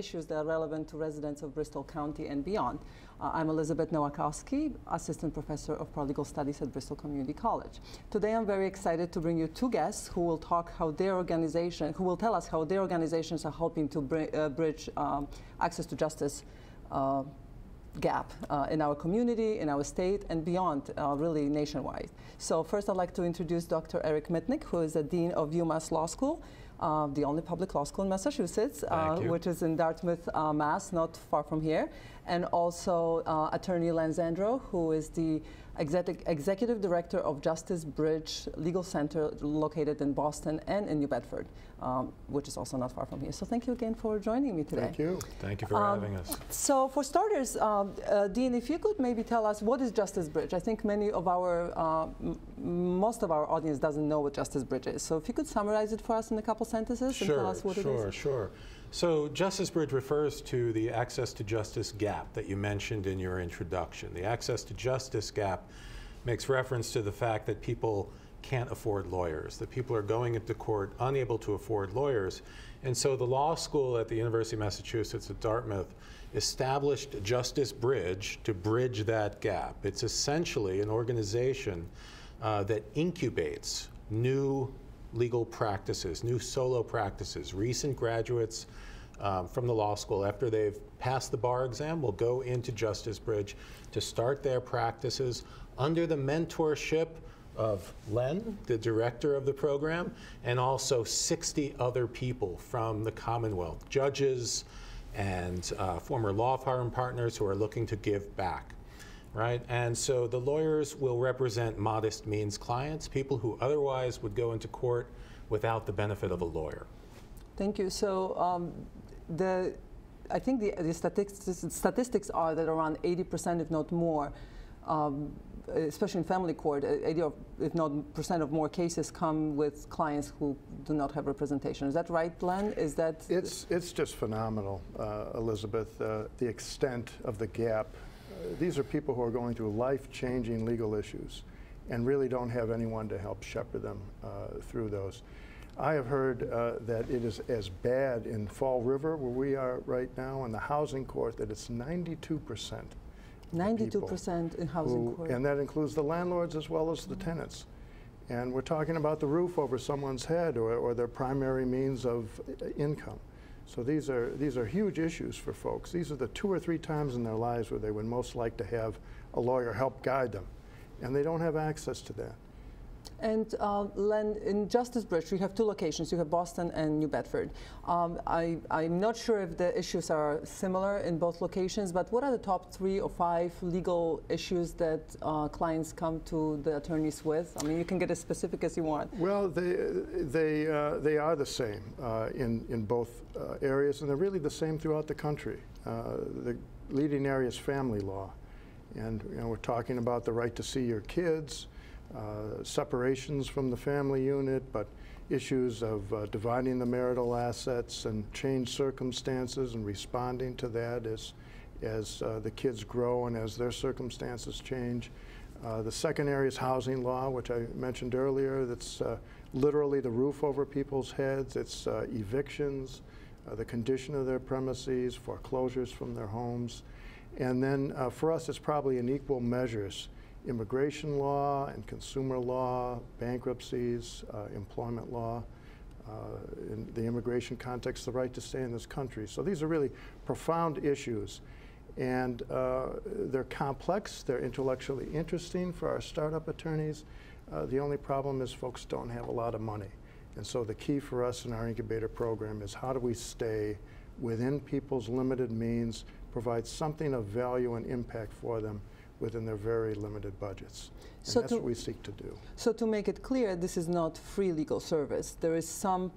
issues that are relevant to residents of Bristol County and beyond. I'm Elizabeth Nowakowski, Assistant Professor of Paralegal Studies at Bristol Community College. Today I'm very excited to bring you two guests who will tell us how their organizations are helping to bridge access to justice gap in our community, in our state, and beyond, really nationwide. So first I'd like to introduce Dr. Eric Mitnick, who is the Dean of UMass Law School, the only public law school in Massachusetts, which is in Dartmouth, Mass, not far from here, and also Attorney Len Zandro, who is the Executive Director of Justice Bridge Legal Center located in Boston and in New Bedford, which is also not far from here. So thank you again for joining me today. Thank you. Thank you for having us. So for starters, Dean, if you could maybe tell us what is Justice Bridge? I think many of our, most of our audience doesn't know what Justice Bridge is. So if you could summarize it for us in a couple sentences and tell us what it is. Sure. So Justice Bridge refers to the access to justice gap that you mentioned in your introduction. The access to justice gap makes reference to the fact that people can't afford lawyers, that people are going into court unable to afford lawyers. And so the law school at the University of Massachusetts at Dartmouth established Justice Bridge to bridge that gap. It's essentially an organization that incubates new legal practices, new solo practices. Recent graduates from the law school, after they've passed the bar exam, will go into Justice Bridge to start their practices under the mentorship of Len, the director of the program, and also 60 other people from the Commonwealth, judges and former law firm partners who are looking to give back. Right? And so the lawyers will represent modest means clients, people who otherwise would go into court without the benefit of a lawyer. Thank you. So I think the statistics are that around 80%, if not more, especially in family court, 80 if not % of more cases come with clients who do not have representation. Is that right, Len? Is that? It's just phenomenal, Elizabeth, the extent of the gap. These are people who are going through life-changing legal issues and really don't have anyone to help shepherd them through those. I have heard that it is as bad in Fall River, where we are right now, in the housing court, that it's 92%. 92% in housing court. And that includes the landlords as well as the tenants. And we're talking about the roof over someone's head or their primary means of income. So these are huge issues for folks. These are the 2 or 3 times in their lives where they would most like to have a lawyer help guide them. And they don't have access to that. And Len, in Justice Bridge, we have 2 locations. You have Boston and New Bedford. I'm not sure if the issues are similar in both locations, but what are the top 3 or 5 legal issues that clients come to the attorneys with? I mean, you can get as specific as you want. Well, they are the same in both areas, and they're really the same throughout the country. The leading area is family law. And we're talking about the right to see your kids, separations from the family unit, but issues of dividing the marital assets and changed circumstances and responding to that as the kids grow and as their circumstances change. The second area is housing law, which I mentioned earlier. That's literally the roof over people's heads. It's evictions, the condition of their premises, foreclosures from their homes. And then for us, it's probably in equal measures immigration law and consumer law, bankruptcies, employment law, in the immigration context, the right to stay in this country. So these are really profound issues. And they're complex, they're intellectually interesting for our startup attorneys. The only problem is folks don't have a lot of money. And so the key for us in our incubator program is how do we stay within people's limited means, provide something of value and impact for them within their very limited budgets. And so that's what we seek to do. So to make it clear, this is not free legal service. There are some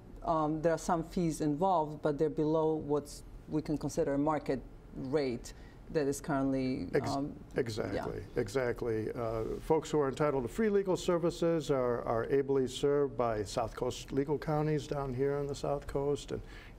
fees involved, but they're below what we can consider a market rate that is currently Exactly. Folks who are entitled to free legal services are ably served by South Coast legal counties down here on the South Coast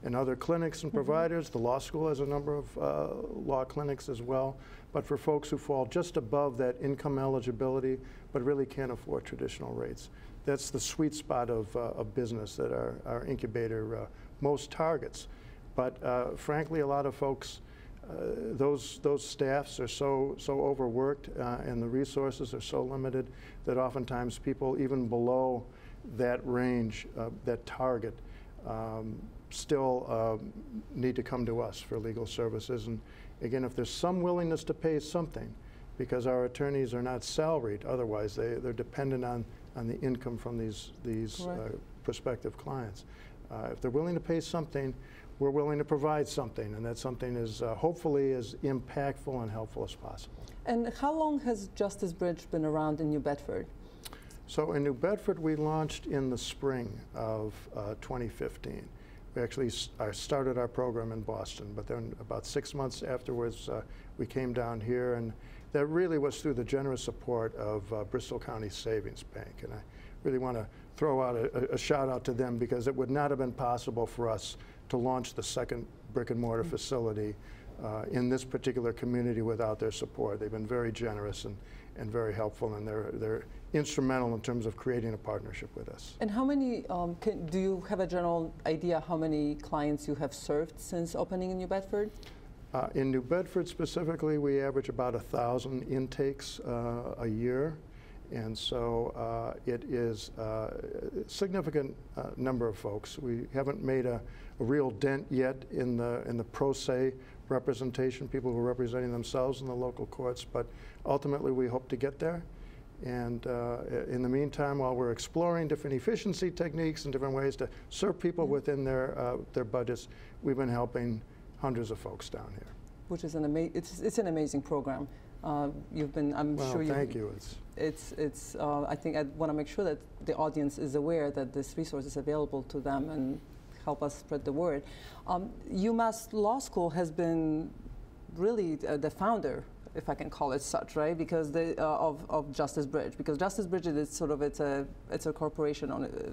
and other clinics and providers. The law school has a number of law clinics as well. But for folks who fall just above that income eligibility but really can't afford traditional rates, that's the sweet spot of business that our incubator most targets. But frankly, a lot of folks, those staffs are so overworked and the resources are so limited that oftentimes people even below that range, that target, still need to come to us for legal services. And again, if there's some willingness to pay something, because our attorneys are not salaried, otherwise they're dependent on the income from these prospective clients. If they're willing to pay something, we're willing to provide something, and that something is hopefully as impactful and helpful as possible. And how long has Justice Bridge been around in New Bedford? So in New Bedford, we launched in the spring of 2015. We actually started our program in Boston, but then about 6 months afterwards, we came down here, and that really was through the generous support of Bristol County Savings Bank. And I really want to throw out a shout out to them, because it would not have been possible for us to launch the second brick and mortar facility in this particular community without their support. They've been very generous and very helpful, and they're instrumental in terms of creating a partnership with us. And how many, do you have a general idea how many clients you have served since opening in New Bedford? In New Bedford specifically, we average about 1,000 intakes a year. And so it is a significant number of folks. We haven't made a real dent yet in the pro se representation, people who are representing themselves in the local courts, but ultimately we hope to get there. And in the meantime, while we're exploring different efficiency techniques and different ways to serve people within their budgets, we've been helping hundreds of folks down here. Which is it's an amazing program. You've been, I'm sure you. Thank you. I think I want to make sure that the audience is aware that this resource is available to them and help us spread the word. UMass Law School has been really the founder, if I can call it such, right? Because of Justice Bridge. Because Justice Bridge is sort of it's a corporation,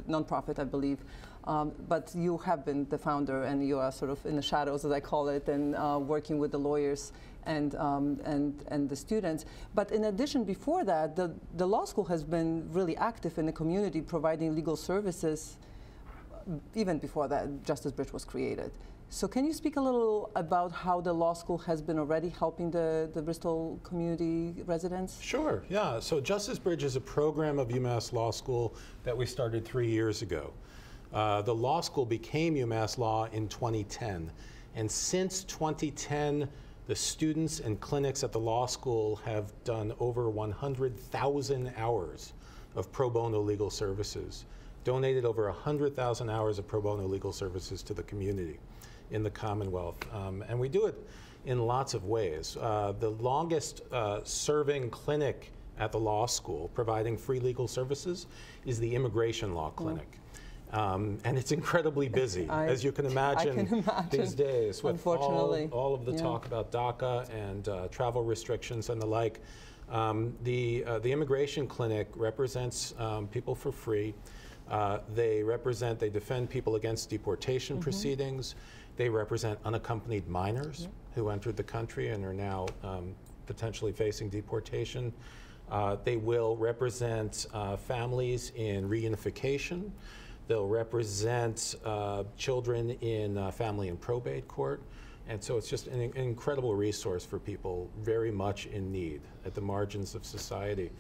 nonprofit, I believe. But you have been the founder, and you are sort of in the shadows, as I call it, and working with the lawyers and the students. But in addition, before that, the law school has been really active in the community, providing legal services, even before that Justice Bridge was created. So can you speak a little about how the law school has been already helping the Bristol community residents? Sure, yeah. So Justice Bridge is a program of UMass Law School that we started 3 years ago. The law school became UMass Law in 2010. And since 2010, the students and clinics at the law school have done over 100,000 hours of pro bono legal services, donated over 100,000 hours of pro bono legal services to the community in the Commonwealth. And we do it in lots of ways. The longest serving clinic at the law school providing free legal services is the Immigration Law Clinic. And it's incredibly busy, as you can imagine, these days, with all of the talk about DACA and travel restrictions and the like. The Immigration Clinic represents people for free. They defend people against deportation proceedings. They represent unaccompanied minors who entered the country and are now potentially facing deportation. They will represent families in reunification. They'll represent children in family and probate court. And so it's just an incredible resource for people very much in need at the margins of society,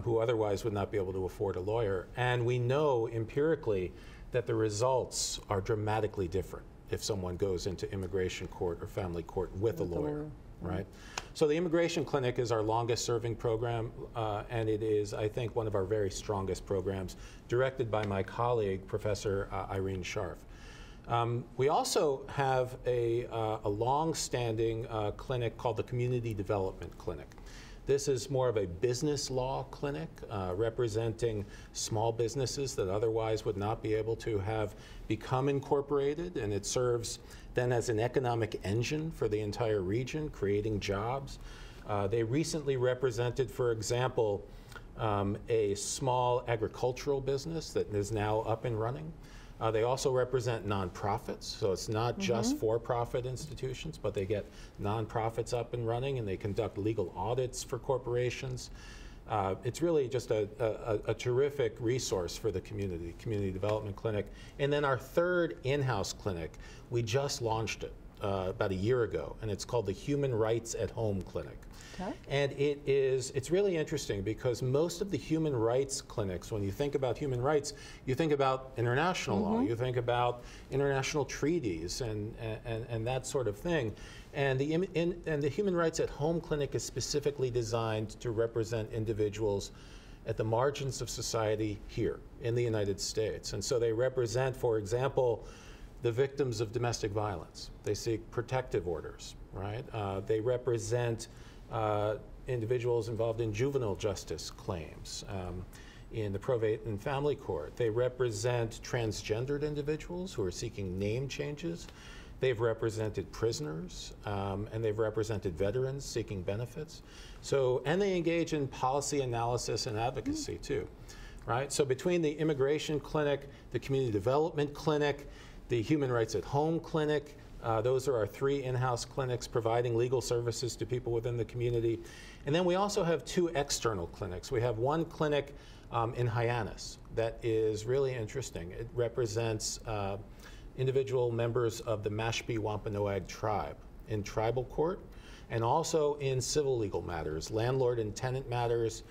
who otherwise would not be able to afford a lawyer. And we know empirically that the results are dramatically different if someone goes into immigration court or family court with a lawyer, right? So the Immigration Clinic is our longest serving program, and it is, I think, one of our very strongest programs, directed by my colleague, Professor Irene Scharf. We also have a long-standing clinic called the Community Development Clinic. This is more of a business law clinic representing small businesses that otherwise would not be able to have become incorporated, and it serves then as an economic engine for the entire region, creating jobs. They recently represented, for example, a small agricultural business that is now up and running. They also represent nonprofits, so it's not just for-profit institutions, but they get nonprofits up and running, and they conduct legal audits for corporations. It's really just a terrific resource for the community development clinic. And then our third in-house clinic, we just launched it about a year ago, and it's called the Human Rights at Home Clinic. Okay. And it's really interesting because most of the human rights clinics, when you think about human rights, you think about international law, you think about international treaties and that sort of thing. And the Human Rights at Home Clinic is specifically designed to represent individuals at the margins of society here in the United States. And so they represent, for example, the victims of domestic violence. They seek protective orders, right? They represent individuals involved in juvenile justice claims in the probate and family court. They represent transgendered individuals who are seeking name changes. They've represented prisoners, and they've represented veterans seeking benefits. So, and they engage in policy analysis and advocacy too, right? So between the immigration clinic, the community development clinic, the Human Rights at Home clinic, those are our three in-house clinics providing legal services to people within the community. And then we also have two external clinics. We have one clinic in Hyannis that is really interesting. It represents individual members of the Mashpee Wampanoag tribe in tribal court and also in civil legal matters, landlord and tenant matters,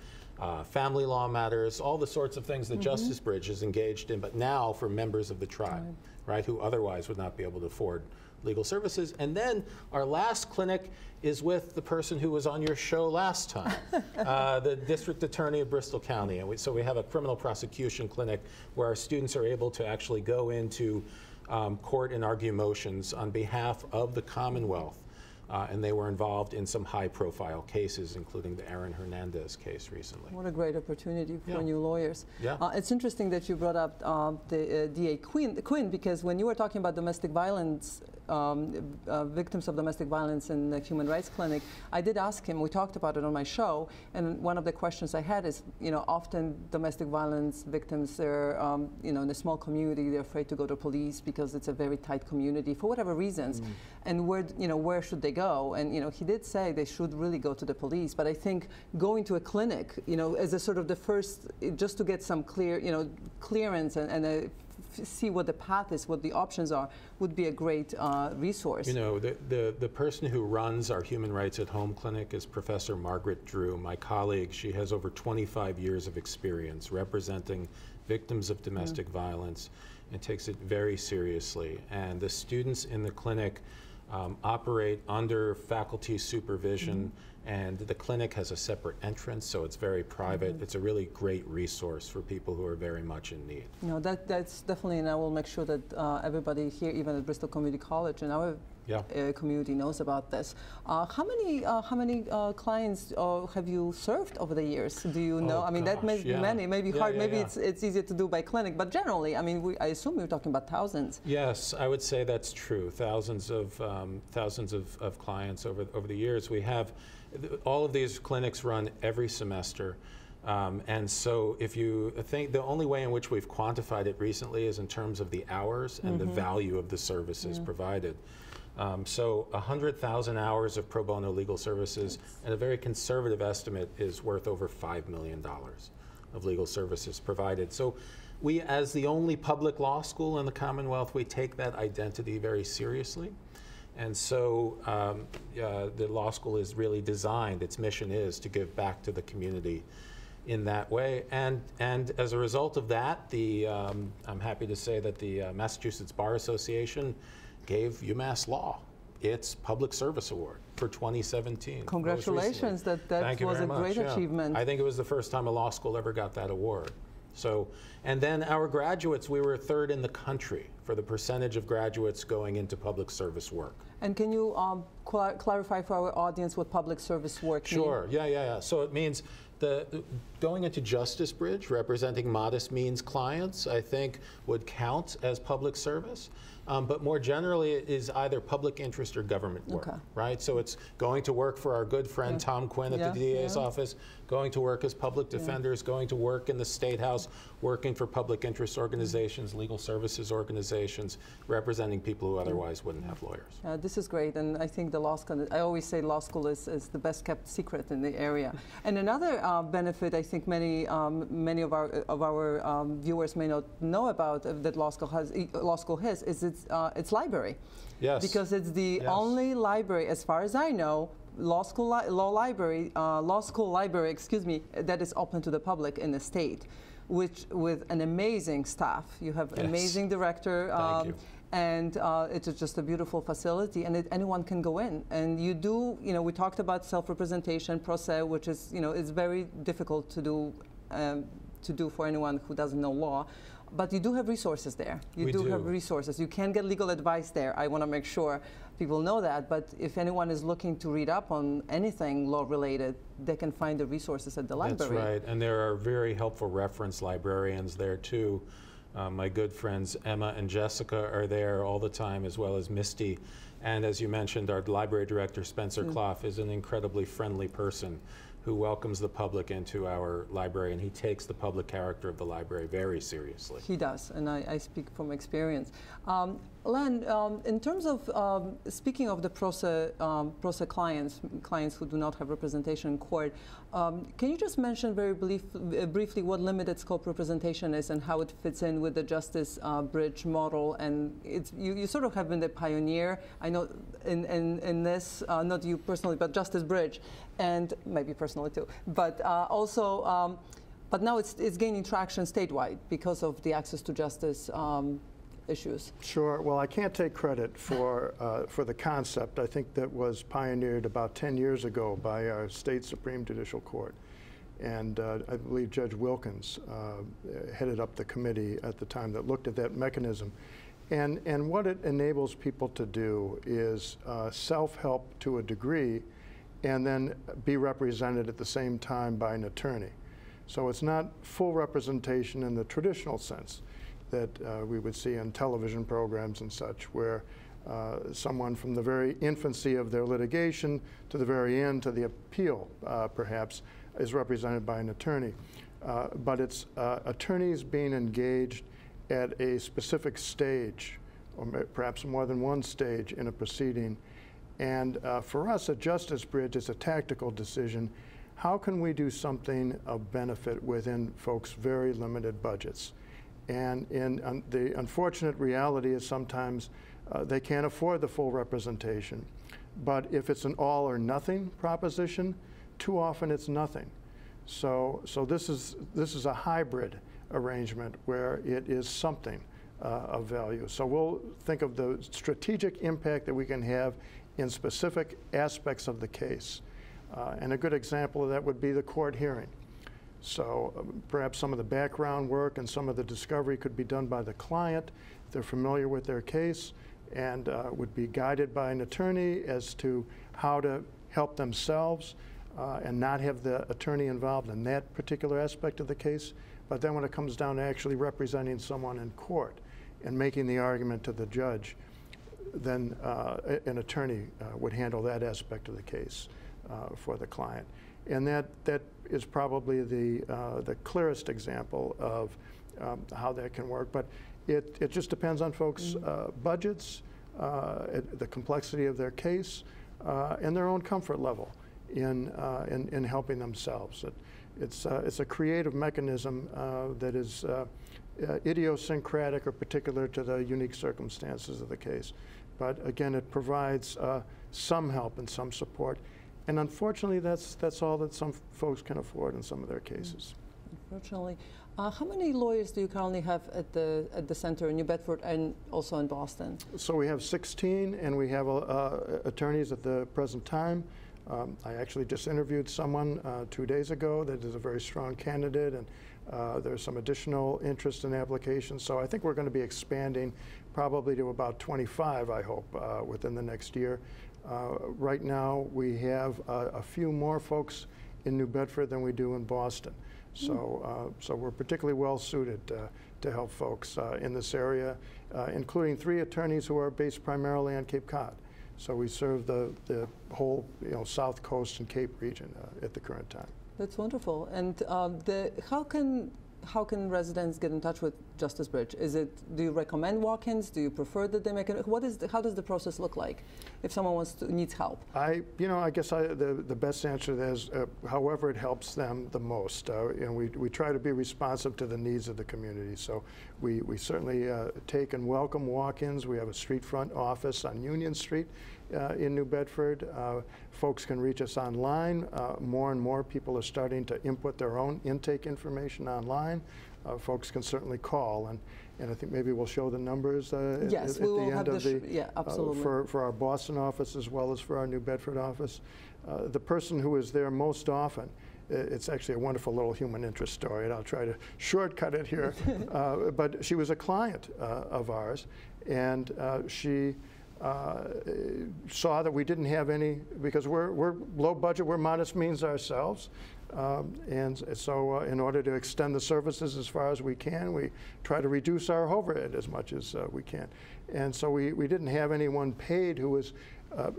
family law matters, all the sorts of things that Justice Bridge is engaged in, but now for members of the tribe, right, who otherwise would not be able to afford legal services. And then our last clinic is with the person who was on your show last time, the District Attorney of Bristol County. And so we have a criminal prosecution clinic where our students are able to actually go into court and argue motions on behalf of the Commonwealth. And they were involved in some high-profile cases, including the Aaron Hernandez case recently. What a great opportunity for new lawyers. Yeah. It's interesting that you brought up the DA Quinn, because when you were talking about domestic violence, victims of domestic violence in the Human Rights Clinic, I did ask him, we talked about it on my show, and one of the questions I had is, often domestic violence victims, they're, in a small community, they're afraid to go to police because it's a very tight community for whatever reasons. And where should they go? And he did say they should really go to the police. But I think going to a clinic, as a sort of the first, just to get some clearance and see what the path is, what the options are, would be a great resource. The person who runs our Human Rights at Home clinic is Professor Margaret Drew, my colleague. She has over 25 years of experience representing victims of domestic violence and takes it very seriously. And the students in the clinic operate under faculty supervision, and the clinic has a separate entrance, so it's very private. It's a really great resource for people who are very much in need. That's definitely, and I will make sure that everybody here, even at Bristol Community College and our community, knows about this. How many clients have you served over the years? Do you know? I mean, that may be many. Maybe hard. Maybe it's easier to do by clinic, but generally, I mean, I assume you're talking about thousands. Yes, I would say that's true. Thousands of clients over the years. We have all of these clinics run every semester. And so if you think, the only way in which we've quantified it recently is in terms of the hours and the value of the services provided. So 100,000 hours of pro bono legal services, and a very conservative estimate is worth over $5 million of legal services provided. So we, as the only public law school in the Commonwealth, we take that identity very seriously. And so the law school is really designed, its mission is to give back to the community in that way. And as a result of that, I'm happy to say that the Massachusetts Bar Association gave UMass Law its Public Service Award for 2017. Congratulations, that was a great achievement. I think it was the first time a law school ever got that award. So, and then our graduates, we were third in the country for the percentage of graduates going into public service work. And can you clarify for our audience what public service work means? Sure, yeah. So it means going into Justice Bridge, representing modest means clients, I think would count as public service. But more generally, it is either public interest or government work, right? So it's going to work for our good friend Tom Quinn at the DA's office, going to work as public defenders, going to work in the State House, working for public interest organizations, legal services organizations, representing people who otherwise wouldn't have lawyers. This is great, and I think the law school, I always say law school is the best kept secret in the area. And another benefit I think many of our viewers may not know about that law school has is its library. Yes. Because it's the only library, as far as I know, law school library, excuse me, that is open to the public in the state, which with an amazing staff. You have amazing director. Thank you. And it's just a beautiful facility, and anyone can go in. And you do, we talked about self-representation, pro se, which is, is very difficult to do for anyone who doesn't know law. But you do have resources there. You do have resources. You can get legal advice there. I want to make sure people know that. But if anyone is looking to read up on anything law-related, they can find the resources at the library. That's right. And there are very helpful reference librarians there, too. My good friends Emma and Jessica are there all the time, as well as Misty. And as you mentioned, our library director, Spencer Clough, is an incredibly friendly person who welcomes the public into our library, and he takes the public character of the library very seriously. He does, and I speak from experience. Len, in terms of, speaking of the pro se clients who do not have representation in court, can you just mention very briefly what limited scope representation is and how it fits in with the Justice Bridge model? And you sort of have been the pioneer, I know, in this, not you personally, but Justice Bridge, and maybe personally too, but also, but now it's gaining traction statewide because of the access to justice issues. Sure. Well, I can't take credit for the concept. I think that was pioneered about 10 years ago by our state Supreme Judicial Court. And I believe Judge Wilkins headed up the committee at the time that looked at that mechanism. And what it enables people to do is self-help to a degree and then be represented at the same time by an attorney. So it's not full representation in the traditional sense that we would see on television programs and such, where someone from the very infancy of their litigation to the very end, to the appeal, perhaps, is represented by an attorney. But it's attorneys being engaged at a specific stage, or perhaps more than one stage in a proceeding. And for us at Justice Bridge, it's a tactical decision. How can we do something of benefit within folks' very limited budgets? And the unfortunate reality is sometimes they can't afford the full representation. But if it's an all or nothing proposition, too often it's nothing. So this is a hybrid arrangement where it is something of value. So we'll think of the strategic impact that we can have in specific aspects of the case. And a good example of that would be the court hearing. So perhaps some of the background work and some of the discovery could be done by the client. They're familiar with their case and would be guided by an attorney as to how to help themselves and not have the attorney involved in that particular aspect of the case. But then when it comes down to actually representing someone in court and making the argument to the judge, then an attorney would handle that aspect of the case for the client. And that is probably the clearest example of how that can work. But it just depends on folks' budgets, the complexity of their case, and their own comfort level in helping themselves. It's a creative mechanism that is idiosyncratic or particular to the unique circumstances of the case. But again, it provides some help and some support. And unfortunately, that's all that some folks can afford in some of their cases. Unfortunately. How many lawyers do you currently have at the center in New Bedford and also in Boston? So we have 16, and we have attorneys at the present time. I actually just interviewed someone 2 days ago that is a very strong candidate, and there's some additional interest in applications. So I think we're going to be expanding probably to about 25, I hope, within the next year. Right now, we have a few more folks in New Bedford than we do in Boston. So, so we're particularly well suited to help folks in this area, including 3 attorneys who are based primarily on Cape Cod. So we serve the whole South Coast and Cape region at the current time. That's wonderful. And how can residents get in touch with Justice Bridge? Do you recommend walk-ins? Do you prefer that they make it? How does the process look like if someone needs help? I guess the best answer to that is however it helps them the most. We try to be responsive to the needs of the community. So we certainly take and welcome walk-ins. We have a street front office on Union Street in New Bedford. Folks can reach us online. More and more people are starting to input their own intake information online. Folks can certainly call, and I think maybe we'll show the numbers yes, at we the will end have of the yeah, absolutely. For our Boston office as well as for our New Bedford office. The person who is there most often, it's actually a wonderful little human interest story, and I'll try to shortcut it here. But she was a client of ours, and she saw that we didn't have any, because we're low budget, we're modest means ourselves. And so in order to extend the services as far as we can, we try to reduce our overhead as much as we can. And so we didn't have anyone paid who was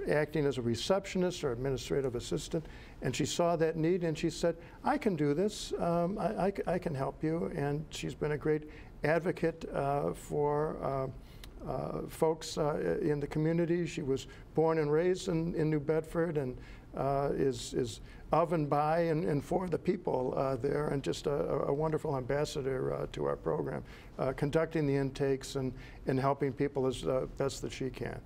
acting as a receptionist or administrative assistant. And she saw that need and she said, I can do this, I can help you. And she's been a great advocate for folks in the community. She was born and raised in New Bedford and is of and by and for the people there, and just a wonderful ambassador to our program, conducting the intakes and helping people as best that she can.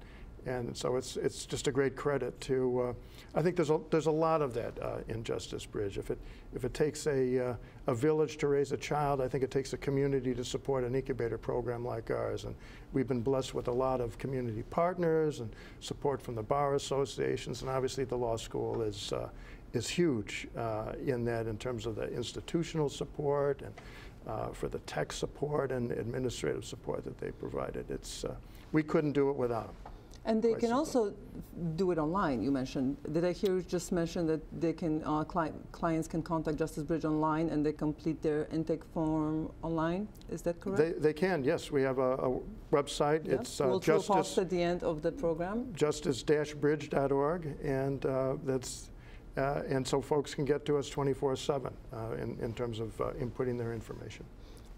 And so it's just a great credit to. I think there's a lot of that in Justice Bridge. If it takes a village to raise a child, I think it takes a community to support an incubator program like ours. And we've been blessed with a lot of community partners and support from the bar associations, and obviously the law school is huge in that, in terms of the institutional support and for the tech support and administrative support that they provided. We couldn't do it without them. And they can also do it online, you mentioned. Did I hear you just mention that they can, clients can contact Justice Bridge online and they complete their intake form online? Is that correct? They can, yes. We have a website. Yeah. It's we'll post at the end of the program. justice-bridge.org, and and so folks can get to us 24/7 in terms of inputting their information.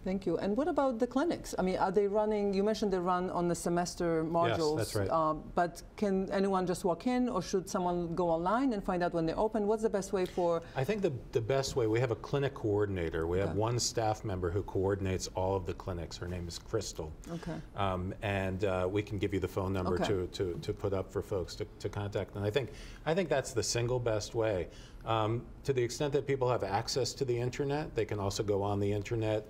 Thank you. And what about the clinics? I mean, are they running, you mentioned they run on the semester modules. Yes, that's right. But can anyone just walk in, or should someone go online and find out when they open? What's the best way for? I think the best way, we have a clinic coordinator. We have one staff member who coordinates all of the clinics. Her name is Crystal. Okay. And we can give you the phone number to put up for folks to contact. And I think that's the single best way. To the extent that people have access to the internet, they can also go on the internet,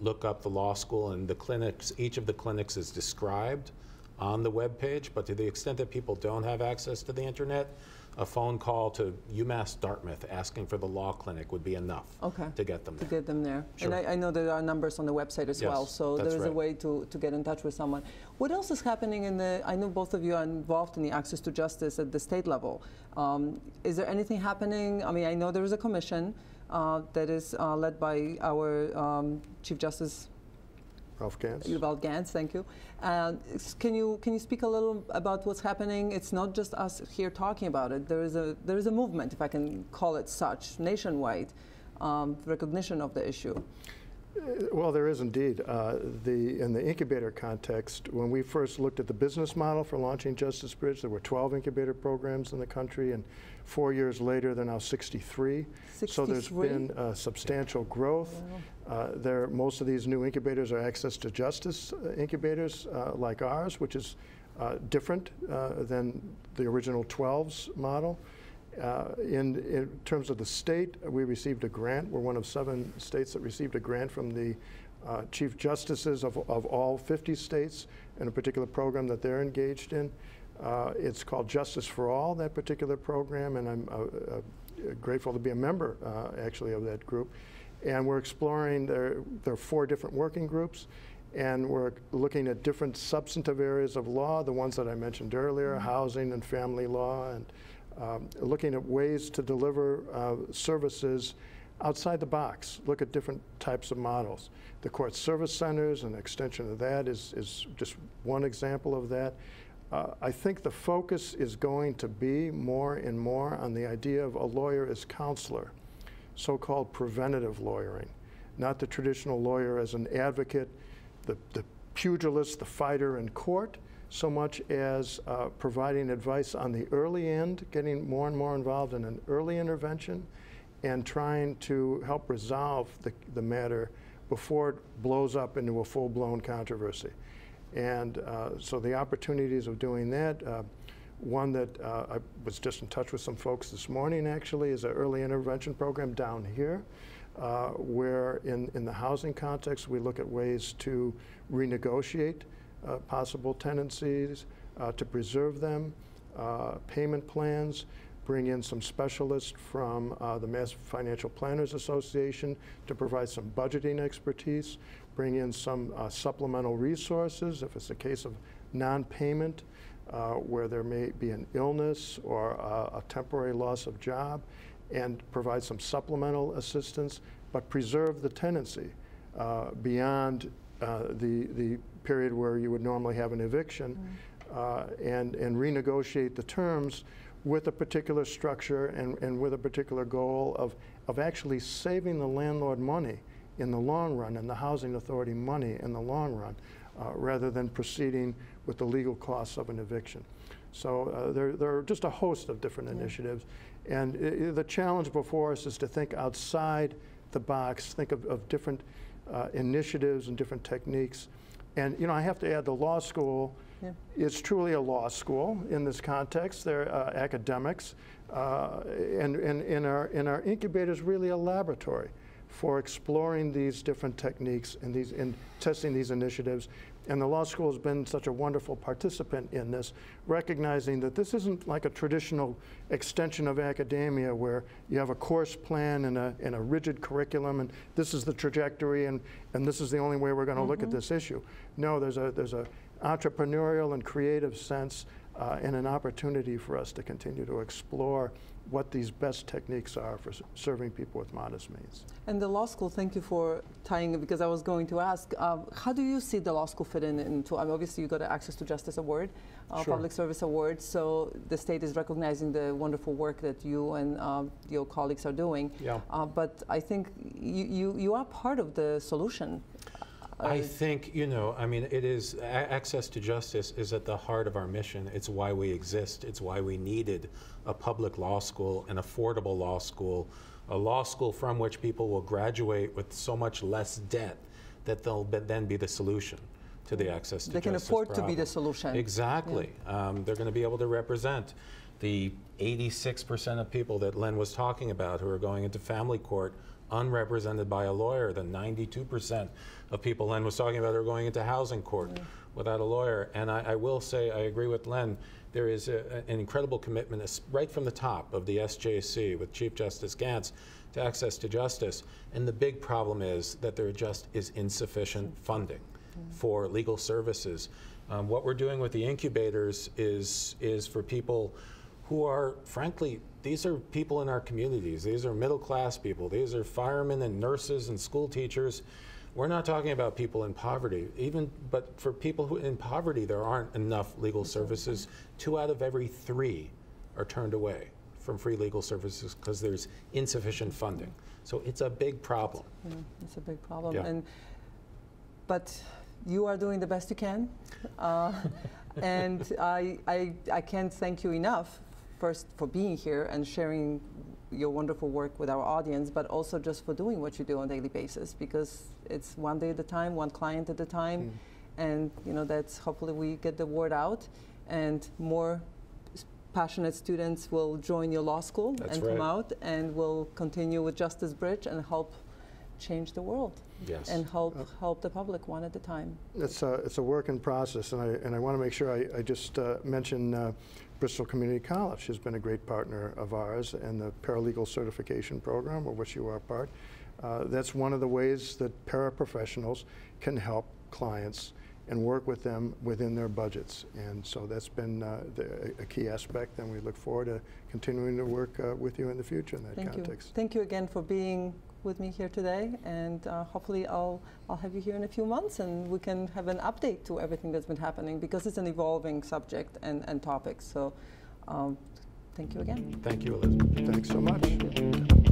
look up the law school, and the clinics, each of the clinics is described on the web page. But to the extent that people don't have access to the internet, a phone call to UMass Dartmouth asking for the law clinic would be enough to get them there. To get them there. Sure. And I know there are numbers on the website as well, so there is a way to get in touch with someone. What else is happening I know both of you are involved in the access to justice at the state level. Is there anything happening? I mean, I know there is a commission that is led by our Chief Justice Ralph Gantz. Ralph Gantz, thank you. Can you speak a little about what's happening? It's not just us here talking about it. There is a movement, if I can call it such, nationwide recognition of the issue. Well, there is indeed. In the incubator context, when we first looked at the business model for launching Justice Bridge, there were 12 incubator programs in the country, and 4 years later, there are now 63. So there's been substantial growth. Wow. Most of these new incubators are access to justice incubators like ours, which is different than the original 12's model. In terms of the state, we received a grant. We're one of 7 states that received a grant from the chief justices of all 50 states in a particular program that they're engaged in. It's called Justice for All, that particular program, and I'm grateful to be a member, actually, of that group. And we're exploring, there are 4 different working groups, and we're looking at different substantive areas of law, the ones that I mentioned earlier, housing and family law, and looking at ways to deliver services outside the box, look at different types of models. The court service centers, an extension of that, is just one example of that. I think the focus is going to be more and more on the idea of a lawyer as counselor, so-called preventative lawyering, not the traditional lawyer as an advocate, the pugilist, the fighter in court, so much as providing advice on the early end, getting more and more involved in an early intervention, and trying to help resolve the matter before it blows up into a full-blown controversy. And so the opportunities of doing that, one that I was just in touch with some folks this morning actually, is an early intervention program down here, where in the housing context we look at ways to renegotiate possible tenancies, to preserve them, payment plans, bring in some specialists from the Mass Financial Planners Association to provide some budgeting expertise, bring in some supplemental resources if it's a case of non-payment where there may be an illness or a temporary loss of job, and provide some supplemental assistance, but preserve the tenancy beyond the period where you would normally have an eviction, and renegotiate the terms with a particular structure and with a particular goal of actually saving the landlord money in the long run and the housing authority money in the long run, rather than proceeding with the legal costs of an eviction. So there are just a host of different initiatives, and the challenge before us is to think outside the box, think of different initiatives and different techniques. And I have to add, the law school is truly a law school in this context. They're academics, and in our incubators, really a laboratory for exploring these different techniques and testing these initiatives. And the law school has been such a wonderful participant in this, recognizing that this isn't like a traditional extension of academia where you have a course plan and a rigid curriculum, and this is the trajectory, and this is the only way we're going to look at this issue. No, there's a entrepreneurial and creative sense and an opportunity for us to continue to explore what these best techniques are for serving people with modest means. And the law school, thank you for tying it, because I was going to ask, how do you see the law school fit into, obviously you got an Access to Justice Award, Public Service Award, so the state is recognizing the wonderful work that you and your colleagues are doing. Yeah. But I think you are part of the solution. I think, it is, access to justice is at the heart of our mission. It's why we exist. It's why we needed a public law school, an affordable law school, a law school from which people will graduate with so much less debt that they'll then be the solution to the access to justice problem. They can afford to be the solution. Exactly. Yeah. They're going to be able to represent the 86% of people that Len was talking about who are going into family court unrepresented by a lawyer, the 92% of people Len was talking about are going into housing court without a lawyer. And I will say, I agree with Len, there is an incredible commitment right from the top of the SJC with Chief Justice Gantz to access to justice. And the big problem is that there just is insufficient funding for legal services. What we're doing with the incubators is for people who are, frankly, these are people in our communities. These are middle-class people. These are firemen and nurses and school teachers. We're not talking about people in poverty. But for people who in poverty, there aren't enough legal services. 2 out of every 3 are turned away from free legal services because there's insufficient funding. So it's a big problem. It's a big problem. Yeah. But you are doing the best you can. And I can't thank you enough, first for being here and sharing your wonderful work with our audience, but also just for doing what you do on a daily basis, because it's one day at a time, one client at a time, and that's hopefully we get the word out, and more passionate students will join your law school come out, and will continue with Justice Bridge and help change the world. Yes. And help the public one at a time. It's a work in process, and I want to make sure I just mention Bristol Community College has been a great partner of ours, and the paralegal certification program, of which you are part. That's one of the ways that paraprofessionals can help clients and work with them within their budgets. And so that's been a key aspect, and we look forward to continuing to work with you in the future in that context. Thank you again for being with me here today, and hopefully I'll have you here in a few months and we can have an update to everything that's been happening, because it's an evolving subject and topic. So thank you again. Thank you, Elizabeth. Thanks so much. Thank you.